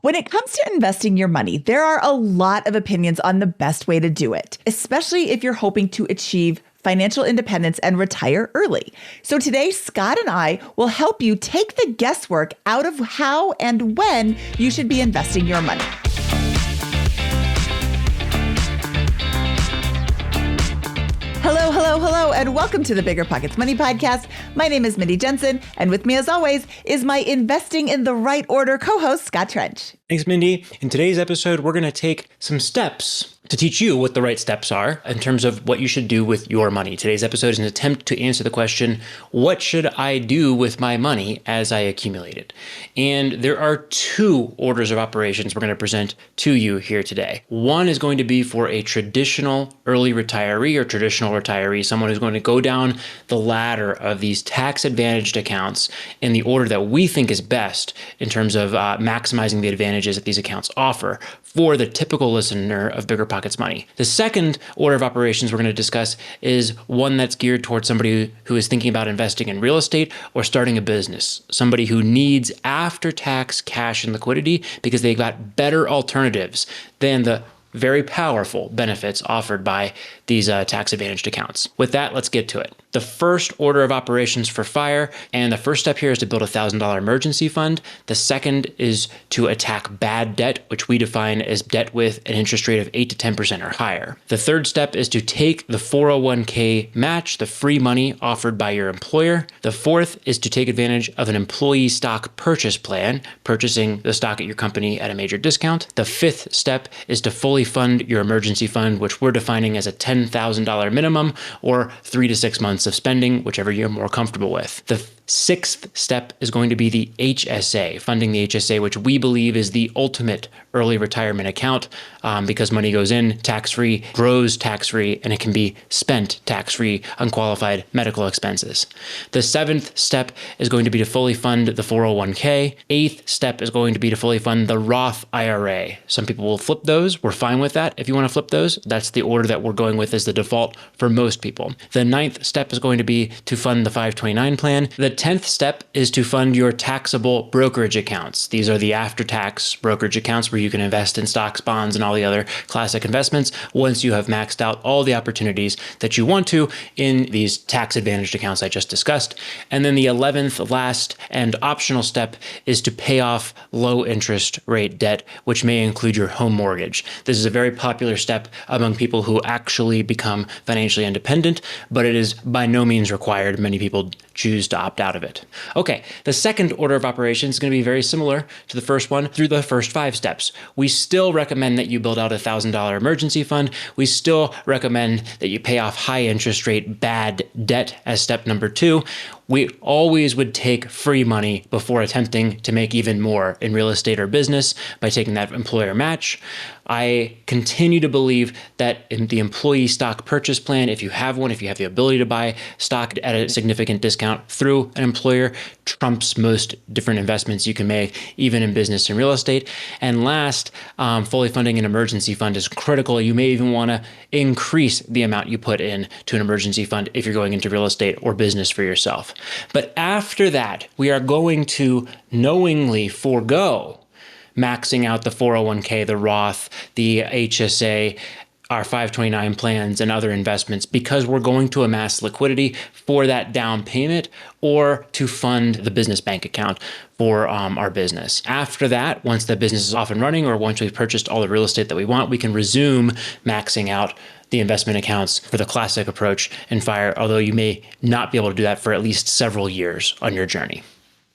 When it comes to investing your money, there are a lot of opinions on the best way to do it, especially if you're hoping to achieve financial independence and retire early. So today, Scott and I will help you take the guesswork out of how and when you should be investing your money. Hello, and welcome to the BiggerPockets Money Podcast. My name is Mindy Jensen, and with me as always is my Investing in the Right Order co-host, Scott Trench. Thanks, Mindy. In today's episode, we're going to take some steps to teach you what the right steps are in terms of what you should do with your money. Today's episode is an attempt to answer the question, what should I do with my money as I accumulate it? And there are two orders of operations we're going to present to you here today. One is going to be for a traditional early retiree or traditional retiree, someone who's going to go down the ladder of these tax-advantaged accounts in the order that we think is best in terms of maximizing the advantages that these accounts offer for the typical listener of BiggerPockets Money. The second order of operations we're going to discuss is one that's geared towards somebody who is thinking about investing in real estate or starting a business, somebody who needs after-tax cash and liquidity because they've got better alternatives than the very powerful benefits offered by these tax-advantaged accounts. With that, let's get to it. The first order of operations for FIRE, and the first step here is to build a $1,000 emergency fund. The second is to attack bad debt, which we define as debt with an interest rate of 8 to 10% or higher. The third step is to take the 401k match, the free money offered by your employer. The fourth is to take advantage of an employee stock purchase plan, purchasing the stock at your company at a major discount. The fifth step is to fully fund your emergency fund, which we're defining as a $10,000 minimum or 3 to 6 months of spending, whichever you're more comfortable with. The sixth step is going to be the HSA, funding the HSA, which we believe is the ultimate early retirement account because money goes in tax-free, grows tax-free, and it can be spent tax-free, unqualified medical expenses. The seventh step is going to be to fully fund the 401k. Eighth step is going to be to fully fund the Roth IRA. Some people will flip those. We're fine with that. If you want to flip those, that's the order that we're going with as the default for most people. The ninth step is going to be to fund the 529 plan. The 10th step is to fund your taxable brokerage accounts. These are the after-tax brokerage accounts where you can invest in stocks, bonds, and all the other classic investments once you have maxed out all the opportunities that you want to in these tax-advantaged accounts I just discussed. And then the 11th, last, and optional step is to pay off low-interest rate debt, which may include your home mortgage. This is a very popular step among people who actually become financially independent, but it is by no means required. Many people choose to opt out of it. Okay, the second order of operations is going to be very similar to the first one through the first 5 steps. We still recommend that you build out a $1,000 emergency fund. We still recommend that you pay off high interest rate bad debt as step number 2. We always would take free money before attempting to make even more in real estate or business by taking that employer match. I continue to believe that in the employee stock purchase plan, if you have one, if you have the ability to buy stock at a significant discount through an employer, trumps most different investments you can make, even in business and real estate. And last, fully funding an emergency fund is critical. You may even want to increase the amount you put in to an emergency fund if you're going into real estate or business for yourself. But after that, we are going to knowingly forego maxing out the 401k, the Roth, the HSA, our 529 plans, and other investments because we're going to amass liquidity for that down payment or to fund the business bank account for our business. After that, once the business is off and running or once we've purchased all the real estate that we want, we can resume maxing out the investment accounts for the classic approach in FIRE, although you may not be able to do that for at least several years on your journey.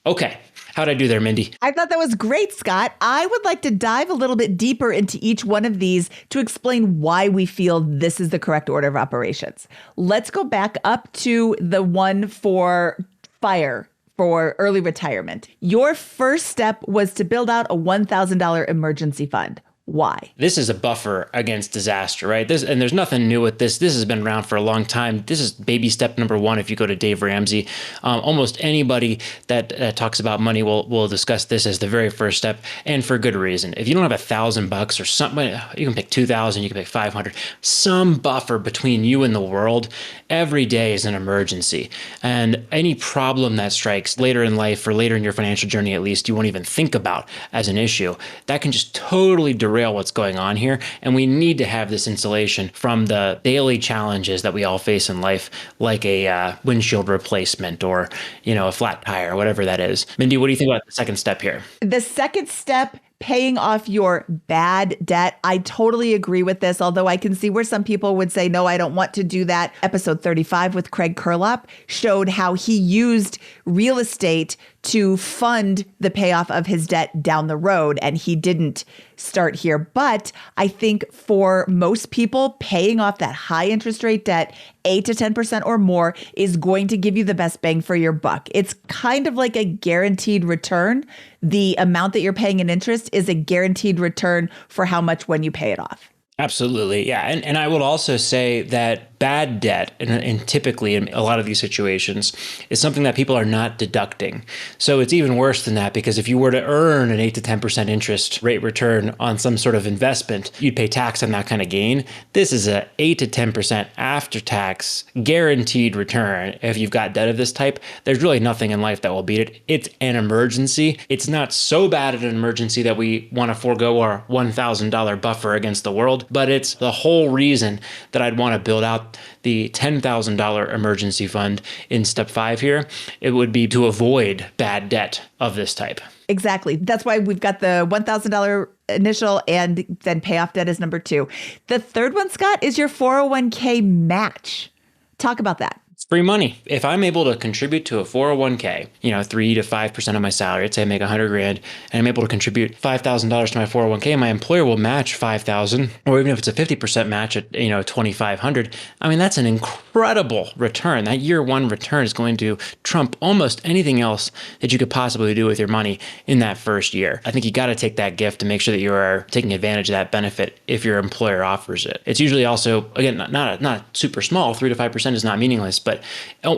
Okay. How'd I do there, Mindy? I thought that was great, Scott. I would like to dive a little bit deeper into each one of these to explain why we feel this is the correct order of operations. Let's go back up to the one for FIRE, for early retirement. Your first step was to build out a $1,000 emergency fund. Why? This is a buffer against disaster, right? And there's nothing new with this. This has been around for a long time. This is baby step number one. If you go to Dave Ramsey, almost anybody that talks about money will discuss this as the very first step, and for good reason. If you don't have $1,000 or something, you can pick 2,000, you can pick 500, some buffer between you and the world. Every day is an emergency, and any problem that strikes later in life or later in your financial journey, at least, you won't even think about as an issue. That can just totally derail what's going on here. And we need to have this insulation from the daily challenges that we all face in life, like a windshield replacement or, a flat tire, whatever that is. Mindy, what do you think about the second step here? The second step, paying off your bad debt. I totally agree with this, although I can see where some people would say, no, I don't want to do that. Episode 35 with Craig Kurlop showed how he used real estate to fund the payoff of his debt down the road, and he didn't start here. But I think for most people, paying off that high interest rate debt, 8 to 10% or more, is going to give you the best bang for your buck. It's kind of like a guaranteed return. The amount that you're paying in interest is a guaranteed return for how much when you pay it off. Absolutely. Yeah. And I would also say that bad debt, and typically in a lot of these situations, is something that people are not deducting. So it's even worse than that, because if you were to earn an 8 to 10% interest rate return on some sort of investment, you'd pay tax on that kind of gain. This is a 8 to 10% after-tax guaranteed return. If you've got debt of this type, there's really nothing in life that will beat it. It's an emergency. It's not so bad an emergency that we want to forego our $1,000 buffer against the world, but it's the whole reason that I'd want to build out the $10,000 emergency fund in step 5 here. It would be to avoid bad debt of this type. Exactly. That's why we've got the $1,000 initial and then payoff debt is number 2. The third one, Scott, is your 401k match. Talk about that. It's free money. If I'm able to contribute to a 401k, 3 to 5% of my salary, let's say I make $100,000 and I'm able to contribute $5,000 to my 401k, my employer will match $5,000, or even if it's a 50% match at, $2,500. I mean, that's an incredible return. That year one return is going to trump almost anything else that you could possibly do with your money in that first year. I think you got to take that gift to make sure that you are taking advantage of that benefit if your employer offers it. It's usually also, again, not super small. 3 to 5% is not meaningless, but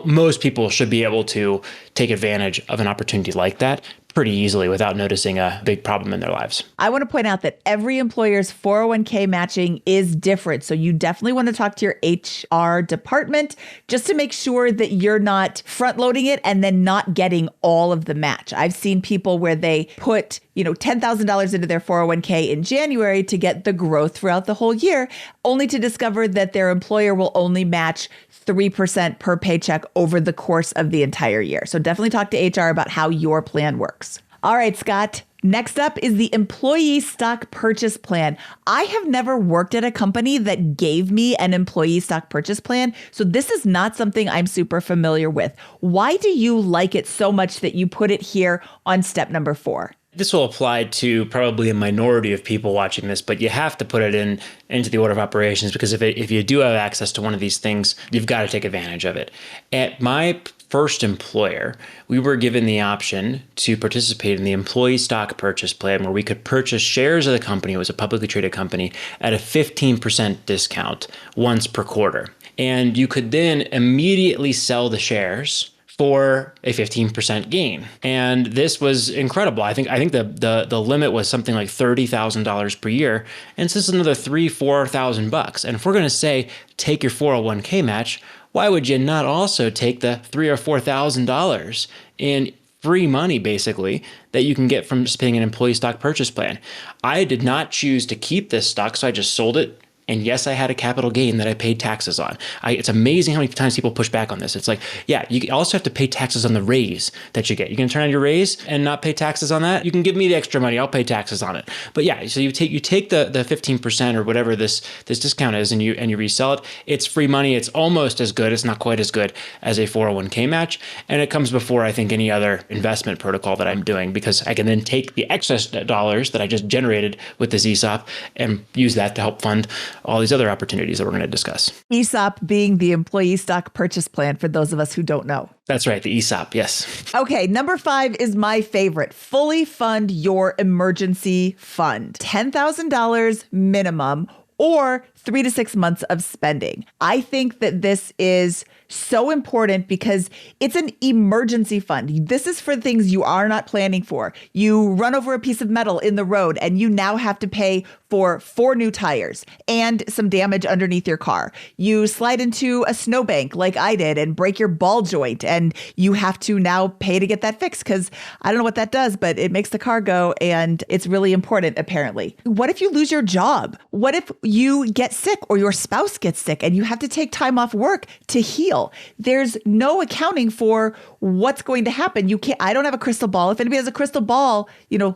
most people should be able to take advantage of an opportunity like that pretty easily without noticing a big problem in their lives. I want to point out that every employer's 401k matching is different. So you definitely want to talk to your HR department just to make sure that you're not front loading it and then not getting all of the match. I've seen people where they put, $10,000 into their 401k in January to get the growth throughout the whole year, only to discover that their employer will only match 3% per paycheck over the course of the entire year. So definitely talk to HR about how your plan works. All right, Scott. Next up is the employee stock purchase plan. I have never worked at a company that gave me an employee stock purchase plan, so this is not something I'm super familiar with. Why do you like it so much that you put it here on step number 4? This will apply to probably a minority of people watching this, but you have to put it into the order of operations, because if you do have access to one of these things, you've got to take advantage of it. At my first employer, we were given the option to participate in the employee stock purchase plan, where we could purchase shares of the company. It was a publicly traded company at a 15% discount once per quarter. And you could then immediately sell the shares for a 15% gain. And this was incredible. I think the limit was something like $30,000 per year. And so this is another $4,000. And if we're going to say, take your 401k match, why would you not also take the $3,000 or $4,000 in free money, basically, that you can get from just paying an employee stock purchase plan? I did not choose to keep this stock, so I just sold it. And yes, I had a capital gain that I paid taxes on. It's amazing how many times people push back on this. It's like, yeah, you also have to pay taxes on the raise that you get. You can turn on your raise and not pay taxes on that. You can give me the extra money. I'll pay taxes on it. But yeah, so you take the 15% or whatever this discount is, and you resell it. It's free money. It's almost as good. It's not quite as good as a 401k match. And it comes before, I think, any other investment protocol that I'm doing, because I can then take the excess dollars that I just generated with this ESOP and use that to help fund all these other opportunities that we're going to discuss. ESOP being the employee stock purchase plan for those of us who don't know. That's right, the ESOP, yes. Okay, number 5 is my favorite. Fully fund your emergency fund. $10,000 minimum or 3 to 6 months of spending. I think that this is so important because it's an emergency fund. This is for things you are not planning for. You run over a piece of metal in the road and you now have to pay for 4 new tires and some damage underneath your car. You slide into a snowbank like I did and break your ball joint and you have to now pay to get that fixed because I don't know what that does, but it makes the car go and it's really important apparently. What if you lose your job? What if you get sick or your spouse gets sick and you have to take time off work to heal? There's no accounting for what's going to happen. I don't have a crystal ball. If anybody has a crystal ball,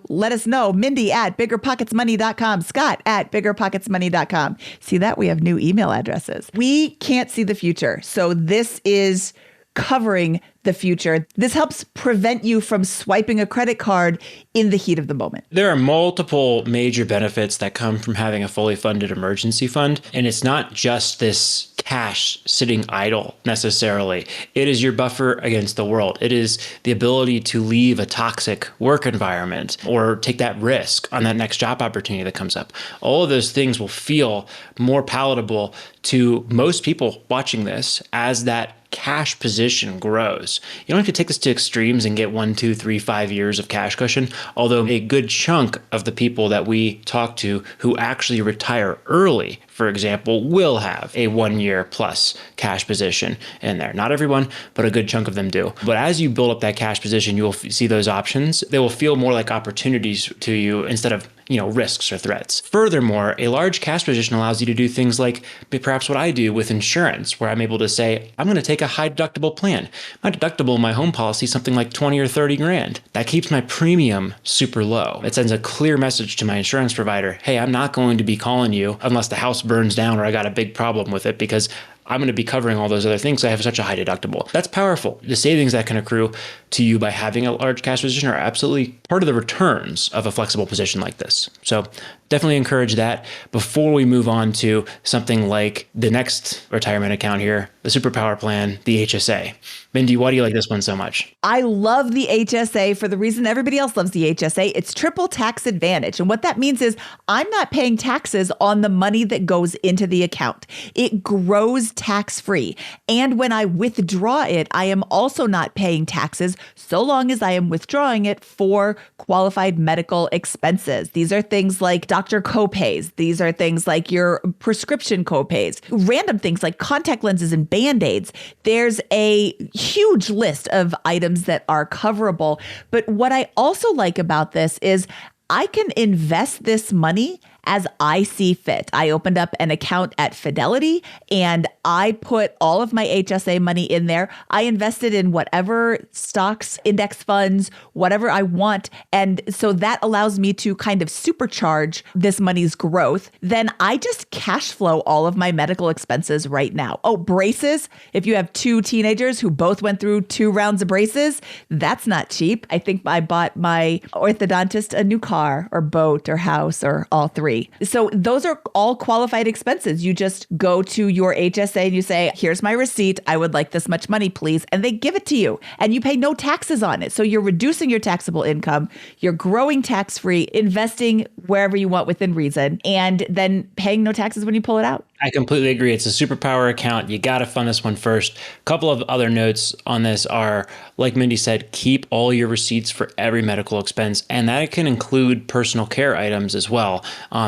let us know. Mindy at BiggerPocketsMoney.com. Scott at BiggerPocketsMoney.com. See that? We have new email addresses. We can't see the future. So this is covering the future. This helps prevent you from swiping a credit card in the heat of the moment. There are multiple major benefits that come from having a fully funded emergency fund. And it's not just this cash sitting idle necessarily. It is your buffer against the world. It is the ability to leave a toxic work environment or take that risk on that next job opportunity that comes up. All of those things will feel more palatable to most people watching this as that cash position grows. You don't have to take this to extremes and get 1, 2, 3, 5 years of cash cushion, although a good chunk of the people that we talk to who actually retire early, for example, will have a 1 year plus cash position in there. Not everyone, but a good chunk of them do. But as you build up that cash position, you will see those options. They will feel more like opportunities to you instead of risks or threats. Furthermore, a large cash position allows you to do things like perhaps what I do with insurance, where I'm able to say, I'm going to take a high deductible plan. My deductible in my home policy is something like 20 or 30 grand. That keeps my premium super low. It sends a clear message to my insurance provider, hey, I'm not going to be calling you unless the house burns down or I got a big problem with it because I'm going to be covering all those other things. I have such a high deductible. That's powerful. The savings that can accrue to you by having a large cash position are absolutely part of the returns of a flexible position like this. So definitely encourage that. Before we move on to something like the next retirement account here, the superpower plan, the HSA. Mindy, why do you like this one so much? I love the HSA for the reason everybody else loves the HSA. It's triple tax advantage. And what that means is I'm not paying taxes on the money that goes into the account. It grows tax-free. And when I withdraw it, I am also not paying taxes so long as I am withdrawing it for qualified medical expenses. These are things like doctor copays. These are things like your prescription copays, random things like contact lenses and Band-Aids. There's a huge list of items that are coverable. But what I also like about this is I can invest this money as I see fit. I opened up an account at Fidelity and I put all of my HSA money in there. I invested in whatever stocks, index funds, whatever I want. And so that allows me to kind of supercharge this money's growth. Then I just cash flow all of my medical expenses right now. Oh, braces. If you have 2 teenagers who both went through 2 rounds of braces, that's not cheap. I think I bought my orthodontist a new car or boat or house or all 3. So those are all qualified expenses. You just go to your HSA and you say, here's my receipt. I would like this much money, please. And they give it to you and you pay no taxes on it. So you're reducing your taxable income. You're growing tax-free, investing wherever you want within reason, and then paying no taxes when you pull it out. I completely agree. It's a superpower account. You got to fund this one first. A couple of other notes on this are, like Mindy said, keep all your receipts for every medical expense, and that can include personal care items as well.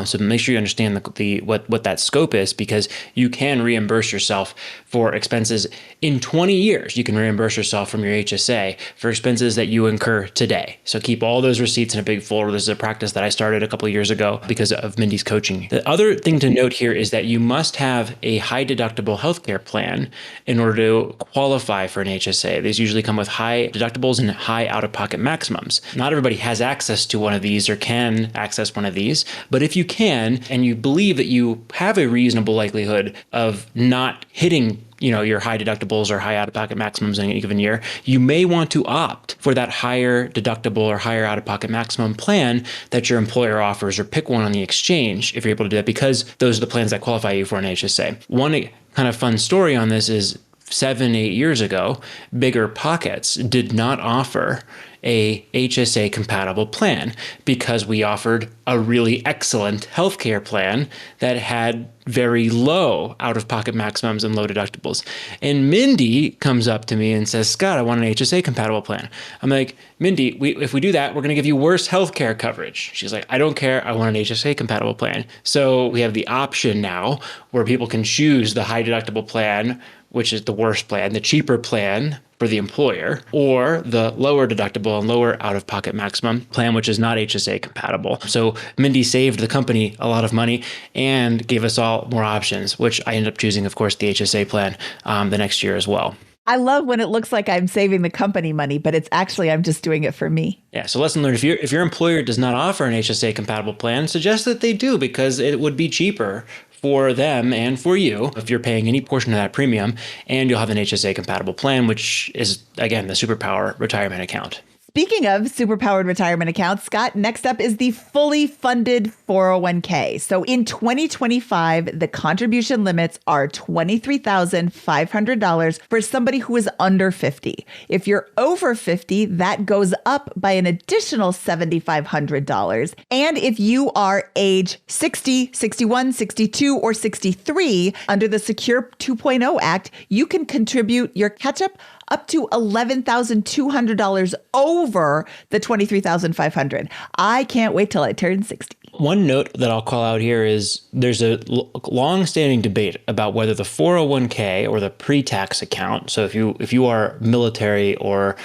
So make sure you understand what that scope is, because you can reimburse yourself for expenses in 20 years. You can reimburse yourself from your HSA for expenses that you incur today. So keep all those receipts in a big folder. This is a practice that I started a couple of years ago because of Mindy's coaching. The other thing to note here is that you must have a high deductible healthcare plan in order to qualify for an HSA. These usually come with high deductibles and high out-of-pocket maximums. Not everybody has access to one of these or can access one of these, but if you can, and you believe that you have a reasonable likelihood of not hitting your high deductibles or high out-of-pocket maximums in any given year, you may want to opt for that higher deductible or higher out-of-pocket maximum plan that your employer offers, or pick one on the exchange if you're able to do that, because those are the plans that qualify you for an HSA. One kind of fun story on this is 7-8 years ago, BiggerPockets did not offer a HSA compatible plan because we offered a really excellent healthcare plan that had very low out-of-pocket maximums and low deductibles. And Mindy comes up to me and says, Scott, I want an HSA compatible plan. I'm like, Mindy, if we do that, we're going to give you worse healthcare coverage. She's like, I don't care. I want an HSA compatible plan. So we have the option now where people can choose the high deductible plan, which is the worst plan, the cheaper plan for the employer, or the lower deductible and lower out-of-pocket maximum plan, which is not HSA compatible. So Mindy saved the company a lot of money and gave us all more options, which I ended up choosing, of course, the HSA plan the next year as well. I love when it looks like I'm saving the company money, but it's actually I'm just doing it for me. Yeah. So lesson learned, if your employer does not offer an HSA compatible plan, suggest that they do, because it would be cheaper for them and for you if you're paying any portion of that premium, and you'll have an HSA compatible plan, which is, again, the Superpower retirement account. Speaking of superpowered retirement accounts, Scott, next up is the fully funded 401k. So in 2025, the contribution limits are $23,500 for somebody who is under 50. If you're over 50, that goes up by an additional $7,500. And if you are age 60, 61, 62, or 63 under the Secure 2.0 Act, you can contribute your catch-up up to $11,200 over the $23,500. I can't wait till I turn 60. One note that I'll call out here is there's a long-standing debate about whether the 401k or the pre-tax account. So if you are military or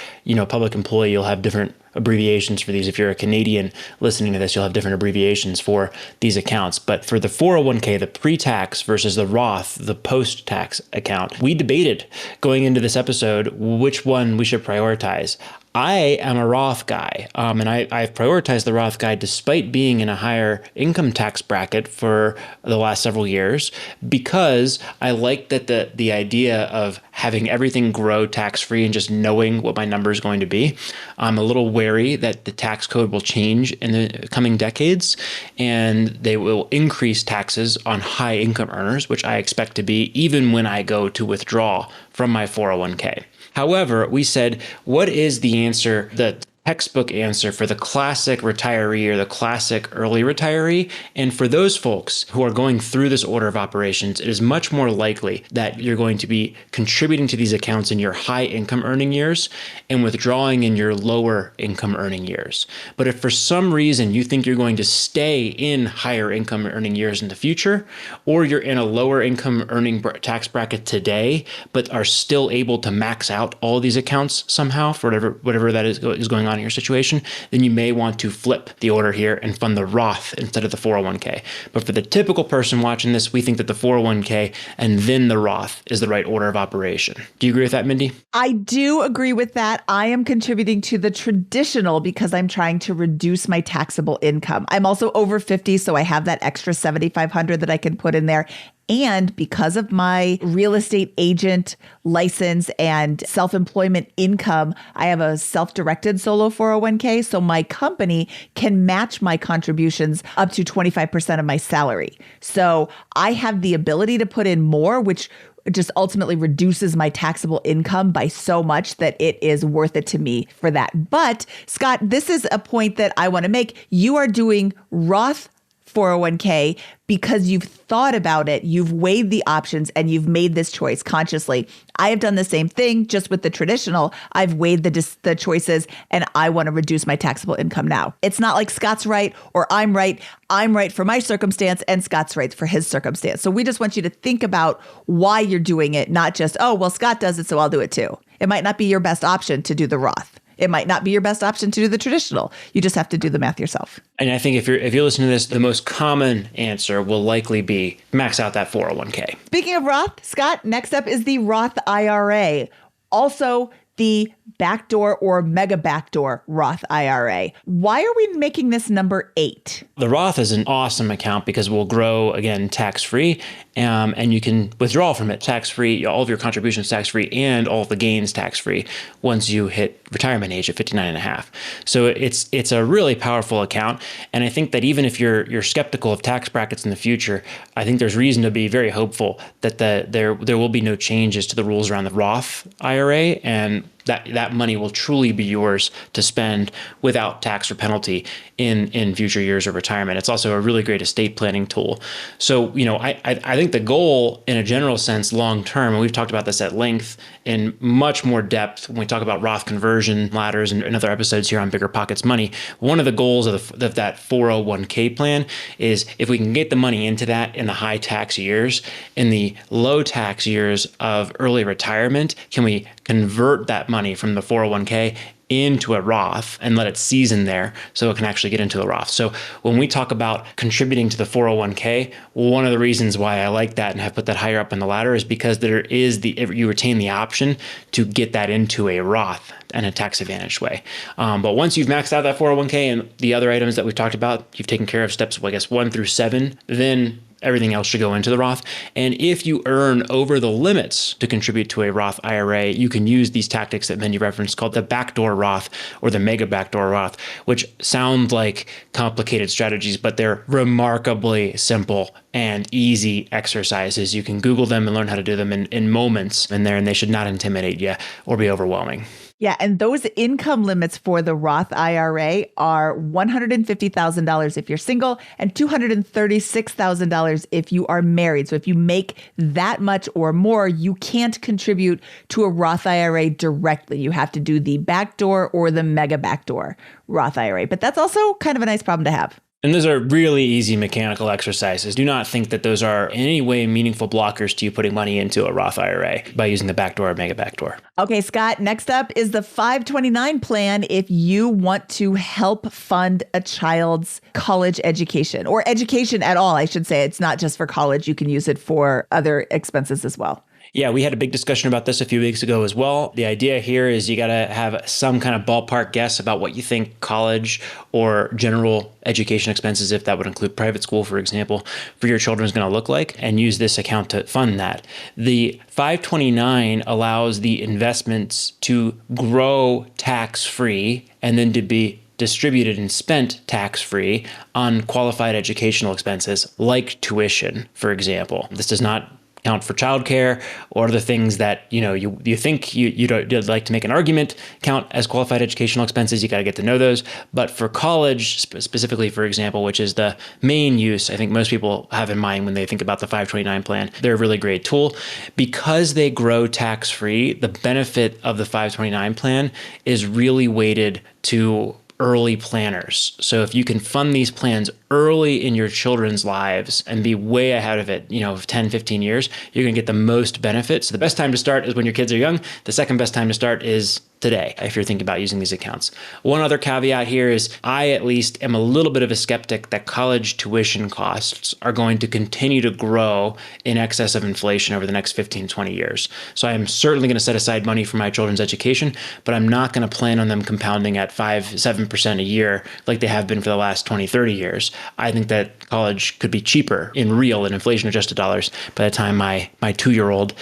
public employee, you'll have different abbreviations for these. If you're a Canadian listening to this, you'll have different abbreviations for these accounts. But for the 401k, the pre-tax versus the Roth, the post-tax account, we debated going into this episode which one we should prioritize. I am a Roth guy, and I've prioritized the Roth guy despite being in a higher income tax bracket for the last several years, because I like that the idea of having everything grow tax-free and just knowing what my number is going to be. I'm a little wary that the tax code will change in the coming decades, and they will increase taxes on high income earners, which I expect to be even when I go to withdraw from my 401k. However, we said, what is the answer, the textbook answer for the classic retiree or the classic early retiree? And for those folks who are going through this order of operations, it is much more likely that you're going to be contributing to these accounts in your high income earning years and withdrawing in your lower income earning years. But if for some reason you think you're going to stay in higher income earning years in the future, or you're in a lower income earning tax bracket today, but are still able to max out all these accounts somehow for whatever that is going on in your situation, then you may want to flip the order here and fund the Roth instead of the 401k. But for the typical person watching this, we think that the 401k and then the Roth is the right order of operation. Do you agree with that, Mindy? I do agree with that. I am contributing to the traditional because I'm trying to reduce my taxable income. I'm also over 50, so I have that extra $7,500 that I can put in there. And because of my real estate agent license and self-employment income, I have a self-directed solo 401k. So my company can match my contributions up to 25% of my salary. So I have the ability to put in more, which just ultimately reduces my taxable income by so much that it is worth it to me for that. But Scott, this is a point that I want to make. You are doing Roth 401k because you've thought about it, you've weighed the options, and you've made this choice consciously. I have done the same thing just with the traditional. I've weighed the choices, and I want to reduce my taxable income now. It's not like Scott's right or I'm right. I'm right for my circumstance and Scott's right for his circumstance. So we just want you to think about why you're doing it, not just, oh, well, Scott does it, so I'll do it too. It might not be your best option to do the Roth. It might not be your best option to do the traditional. You just have to do the math yourself. And I think if you're listening to this, the most common answer will likely be max out that 401k. Speaking of Roth, Scott, next up is the Roth IRA. Also the Backdoor or Mega Backdoor Roth IRA. Why are we making this number 8? The Roth is an awesome account because it will grow, again, tax-free, and you can withdraw from it tax-free, all of your contributions tax-free, and all of the gains tax-free once you hit retirement age at 59 and a half. So it's a really powerful account. And I think that even if you're skeptical of tax brackets in the future, I think there's reason to be very hopeful that there will be no changes to the rules around the Roth IRA, and that money will truly be yours to spend without tax or penalty in future years of retirement. It's also a really great estate planning tool. So, I think the goal in a general sense, long term, and we've talked about this at length in much more depth when we talk about Roth conversion ladders and other episodes here on BiggerPockets Money. One of the goals of that 401k plan is if we can get the money into that in the high tax years, in the low tax years of early retirement, can we convert that money from the 401k into a Roth and let it season there so it can actually get into a Roth. So when we talk about contributing to the 401k, one of the reasons why I like that and have put that higher up on the ladder is because you retain the option to get that into a Roth in a tax advantaged way. But once you've maxed out that 401k and the other items that we've talked about, you've taken care of steps, 1 through 7, then everything else should go into the Roth. And if you earn over the limits to contribute to a Roth IRA, you can use these tactics that Mindy referenced called the Backdoor Roth or the Mega Backdoor Roth, which sound like complicated strategies, but they're remarkably simple and easy exercises. You can Google them and learn how to do them in moments in there, and they should not intimidate you or be overwhelming. Yeah, and those income limits for the Roth IRA are $150,000 if you're single and $236,000 if you are married. So if you make that much or more, you can't contribute to a Roth IRA directly. You have to do the Backdoor or the Mega Backdoor Roth IRA. But that's also kind of a nice problem to have. And those are really easy mechanical exercises. Do not think that those are in any way meaningful blockers to you putting money into a Roth IRA by using the Backdoor or Mega Backdoor. Okay, Scott, next up is the 529 plan if you want to help fund a child's college education or education at all, I should say. It's not just for college. You can use it for other expenses as well. Yeah, we had a big discussion about this a few weeks ago as well. The idea here is you got to have some kind of ballpark guess about what you think college or general education expenses, if that would include private school, for example, for your children is going to look like, and use this account to fund that. The 529 allows the investments to grow tax-free and then to be distributed and spent tax-free on qualified educational expenses like tuition, for example. This does not count for childcare or the things that you think you'd like to make an argument count as qualified educational expenses. You got to get to know those. But for college specifically, for example, which is the main use I think most people have in mind when they think about the 529 plan, they're a really great tool because they grow tax-free. The benefit of the 529 plan is really weighted to early planners. So if you can fund these plans early in your children's lives and be way ahead of it, 10, 15 years, you're going to get the most benefits. The best time to start is when your kids are young. The second best time to start is today, if you're thinking about using these accounts. One other caveat here is I at least am a little bit of a skeptic that college tuition costs are going to continue to grow in excess of inflation over the next 15, 20 years. So I am certainly going to set aside money for my children's education, but I'm not going to plan on them compounding at 5-7% a year like they have been for the last 20, 30 years. I think that college could be cheaper in real and inflation adjusted dollars by the time my 2-year-old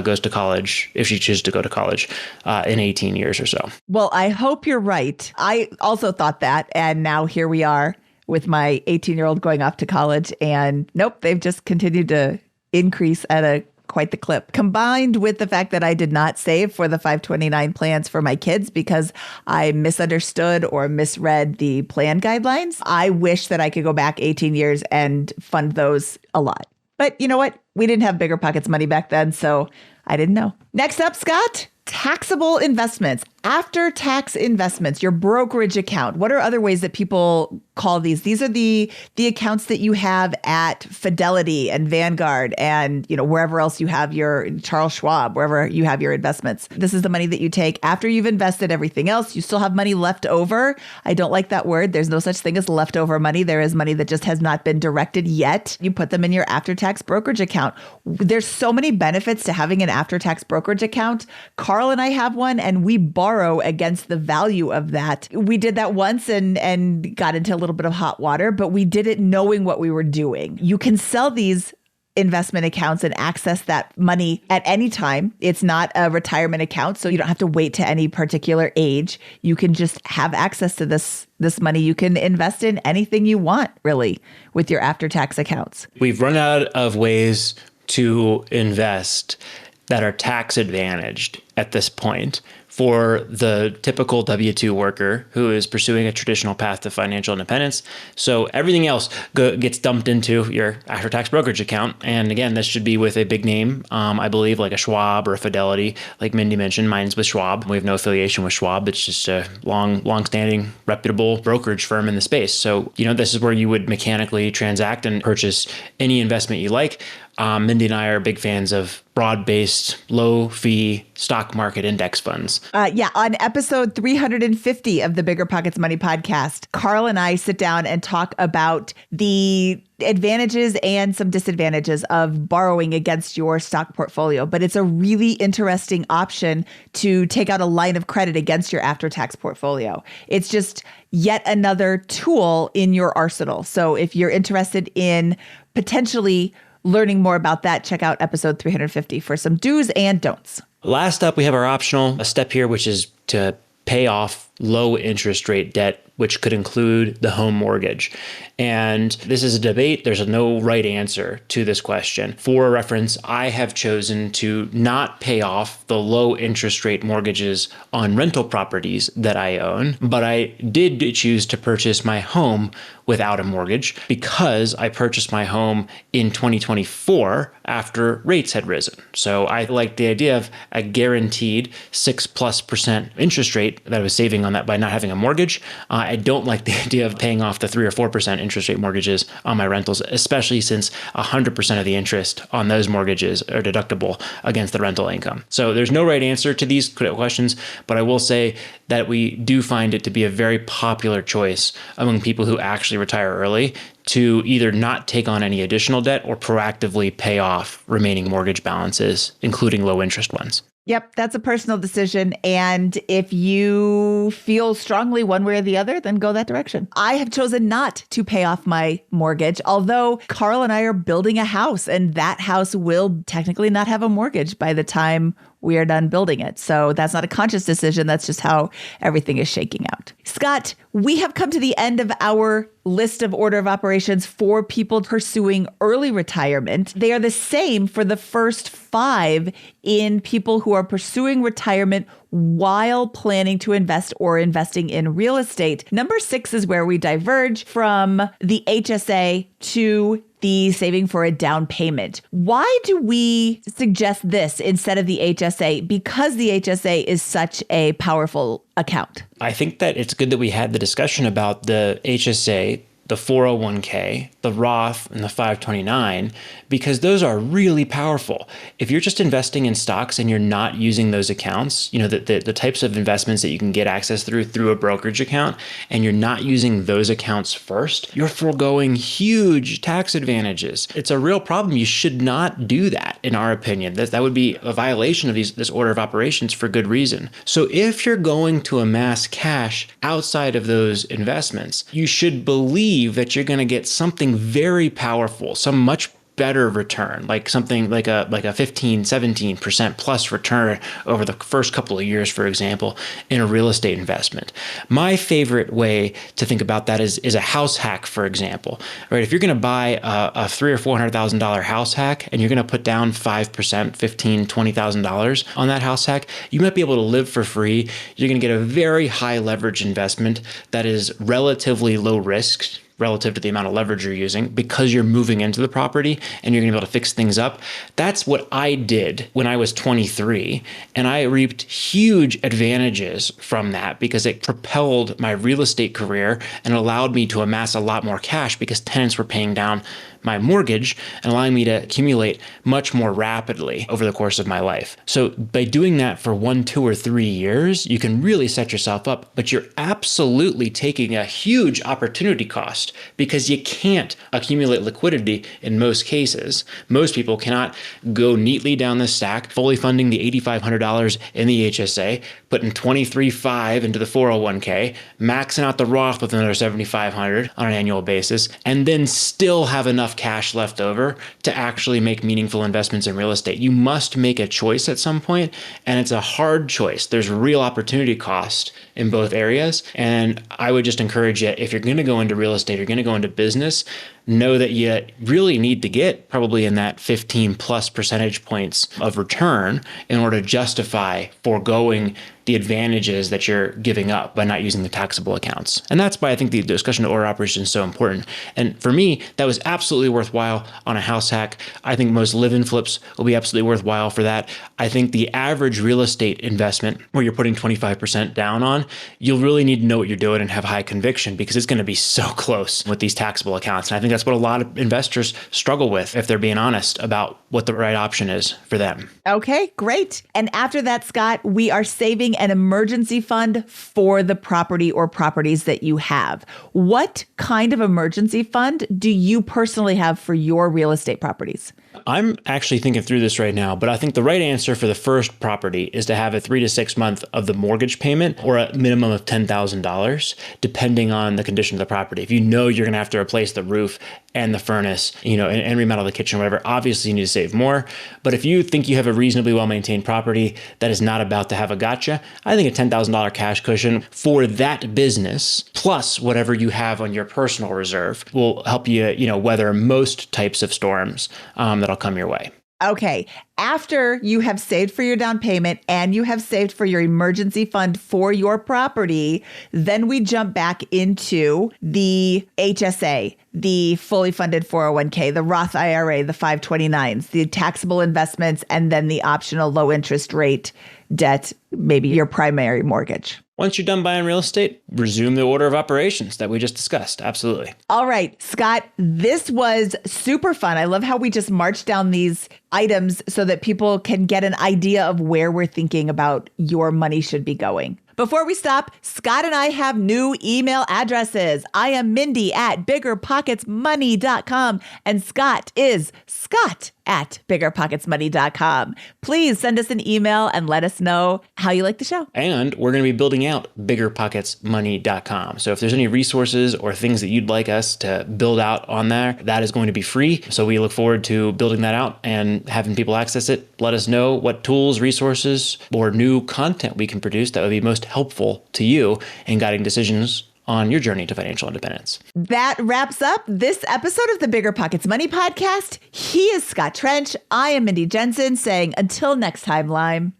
goes to college, if she chooses to go to college in 18 years or so. Well, I hope you're right. I also thought that. And now here we are with my 18-year-old going off to college. And nope, they've just continued to increase at quite the clip. Combined with the fact that I did not save for the 529 plans for my kids because I misunderstood or misread the plan guidelines, I wish that I could go back 18 years and fund those a lot. But you know what? We didn't have BiggerPockets money back then, so I didn't know. Next up, Scott, taxable investments. After-tax investments, your brokerage account. What are other ways that people call these? These are the accounts that you have at Fidelity and Vanguard and wherever else you have your Charles Schwab, wherever you have your investments. This is the money that you take after you've invested everything else. You still have money left over. I don't like that word. There's no such thing as leftover money. There is money that just has not been directed yet. You put them in your after-tax brokerage account. There's so many benefits to having an after-tax brokerage account. Carl Carl and I have one, and we borrow against the value of that. We did that once and got into a little bit of hot water, but we did it knowing what we were doing. You can sell these investment accounts and access that money at any time. It's not a retirement account, so you don't have to wait to any particular age. You can just have access to this money. You can invest in anything you want, really, with your after-tax accounts. We've run out of ways to invest that are tax advantaged at this point for the typical W-2 worker who is pursuing a traditional path to financial independence. So everything else gets dumped into your after-tax brokerage account. And again, this should be with a big name, I believe, like a Schwab or a Fidelity. Like Mindy mentioned, mine's with Schwab. We have no affiliation with Schwab. It's just a long-standing, reputable brokerage firm in the space. So, this is where you would mechanically transact and purchase any investment you like. Mindy and I are big fans of broad-based, low-fee stock market index funds. On episode 350 of the BiggerPockets Money podcast, Carl and I sit down and talk about the advantages and some disadvantages of borrowing against your stock portfolio. But it's a really interesting option to take out a line of credit against your after-tax portfolio. It's just yet another tool in your arsenal. So if you're interested in potentially learning more about that, check out episode 350 for some do's and don'ts. Last up, we have our optional step here, which is to pay off low interest rate debt, which could include the home mortgage. And this is a debate. There's no right answer to this question. For reference, I have chosen to not pay off the low interest rate mortgages on rental properties that I own, but I did choose to purchase my home without a mortgage because I purchased my home in 2024 after rates had risen. So I like the idea of a guaranteed 6+% interest rate that I was saving on that by not having a mortgage. I don't like the idea of paying off the 3 or 4% interest rate mortgages on my rentals, especially since 100% of the interest on those mortgages are deductible against the rental income. So there's no right answer to these questions, but I will say that we do find it to be a very popular choice among people who actually retire early to either not take on any additional debt or proactively pay off remaining mortgage balances, including low interest ones. Yep, that's a personal decision. And if you feel strongly one way or the other, then go that direction. I have chosen not to pay off my mortgage, although Carl and I are building a house, and that house will technically not have a mortgage by the time we are done building it. So that's not a conscious decision. That's just how everything is shaking out. Scott, we have come to the end of our list of order of operations for people pursuing early retirement. They are the same for the first 5 in people who are pursuing retirement while planning to invest or investing in real estate. Number 6 is where we diverge from the HSA to the saving for a down payment. Why do we suggest this instead of the HSA? Because the HSA is such a powerful account. I think that it's good that we had the discussion about the HSA, the 401k, the Roth, and the 529, because those are really powerful. If you're just investing in stocks and you're not using those accounts, the types of investments that you can get access through a brokerage account, and you're not using those accounts first, you're foregoing huge tax advantages. It's a real problem. You should not do that, in our opinion. That would be a violation of this order of operations for good reason. So if you're going to amass cash outside of those investments, you should believe that you're going to get something very powerful, some much better return, like something like a 15, 17% plus return over the first couple of years, for example, in a real estate investment. My favorite way to think about that is a house hack, for example. Right? If you're going to buy a $300,000 or $400,000 house hack and you're going to put down 5%, $15,000, $20,000 on that house hack, you might be able to live for free. You're going to get a very high leverage investment that is relatively low risk relative to the amount of leverage you're using because you're moving into the property and you're going to be able to fix things up. That's what I did when I was 23, and I reaped huge advantages from that because it propelled my real estate career and allowed me to amass a lot more cash because tenants were paying down my mortgage and allowing me to accumulate much more rapidly over the course of my life. So by doing that for 1, 2, or 3 years, you can really set yourself up, but you're absolutely taking a huge opportunity cost cost because you can't accumulate liquidity in most cases. Most people cannot go neatly down the stack, fully funding the $8,500 in the HSA, putting $23,500 into the 401k, maxing out the Roth with another $7,500 on an annual basis, and then still have enough cash left over to actually make meaningful investments in real estate. You must make a choice at some point, and it's a hard choice. There's real opportunity cost in both areas. And I would just encourage you, if you're going to go into real estate, you're going to go into business, know that you really need to get probably in that 15 plus percentage points of return in order to justify foregoing the advantages that you're giving up by not using the taxable accounts. And that's why I think the discussion of order operation is so important. And for me, that was absolutely worthwhile on a house hack. I think most live-in flips will be absolutely worthwhile for that. I think the average real estate investment where you're putting 25% down on, you'll really need to know what you're doing and have high conviction because it's going to be so close with these taxable accounts. And I think that's what a lot of investors struggle with if they're being honest about what the right option is for them. Okay, great. And after that, Scott, we are saving an emergency fund for the property or properties that you have. What kind of emergency fund do you personally have for your real estate properties? I'm actually thinking through this right now, but I think the right answer for the first property is to have a 3 to 6 month of the mortgage payment or a minimum of $10,000, depending on the condition of the property. If you know you're going to have to replace the roof and the furnace, and remodel the kitchen, whatever, obviously you need to save more. But if you think you have a reasonably well-maintained property that is not about to have a gotcha, I think a $10,000 cash cushion for that business, plus whatever you have on your personal reserve, will help you, weather most types of storms that'll come your way. Okay. After you have saved for your down payment and you have saved for your emergency fund for your property, then we jump back into the HSA, the fully funded 401k, the Roth IRA, the 529s, the taxable investments, and then the optional low interest rate debt, maybe your primary mortgage. Once you're done buying real estate, resume the order of operations that we just discussed. Absolutely. All right, Scott, this was super fun. I love how we just marched down these items so that people can get an idea of where we're thinking about your money should be going. Before we stop, Scott and I have new email addresses. I am Mindy at BiggerPocketsMoney.com and Scott is Scott at BiggerPocketsMoney.com. Please send us an email and let us know how you like the show. And we're going to be building out BiggerPocketsMoney.com. So if there's any resources or things that you'd like us to build out on there, that is going to be free. So we look forward to building that out and having people access it. Let us know what tools, resources, or new content we can produce that would be most helpful to you in guiding decisions on your journey to financial independence. That wraps up this episode of the BiggerPockets Money Podcast. He is Scott Trench. I am Mindy Jensen saying until next time, Lime.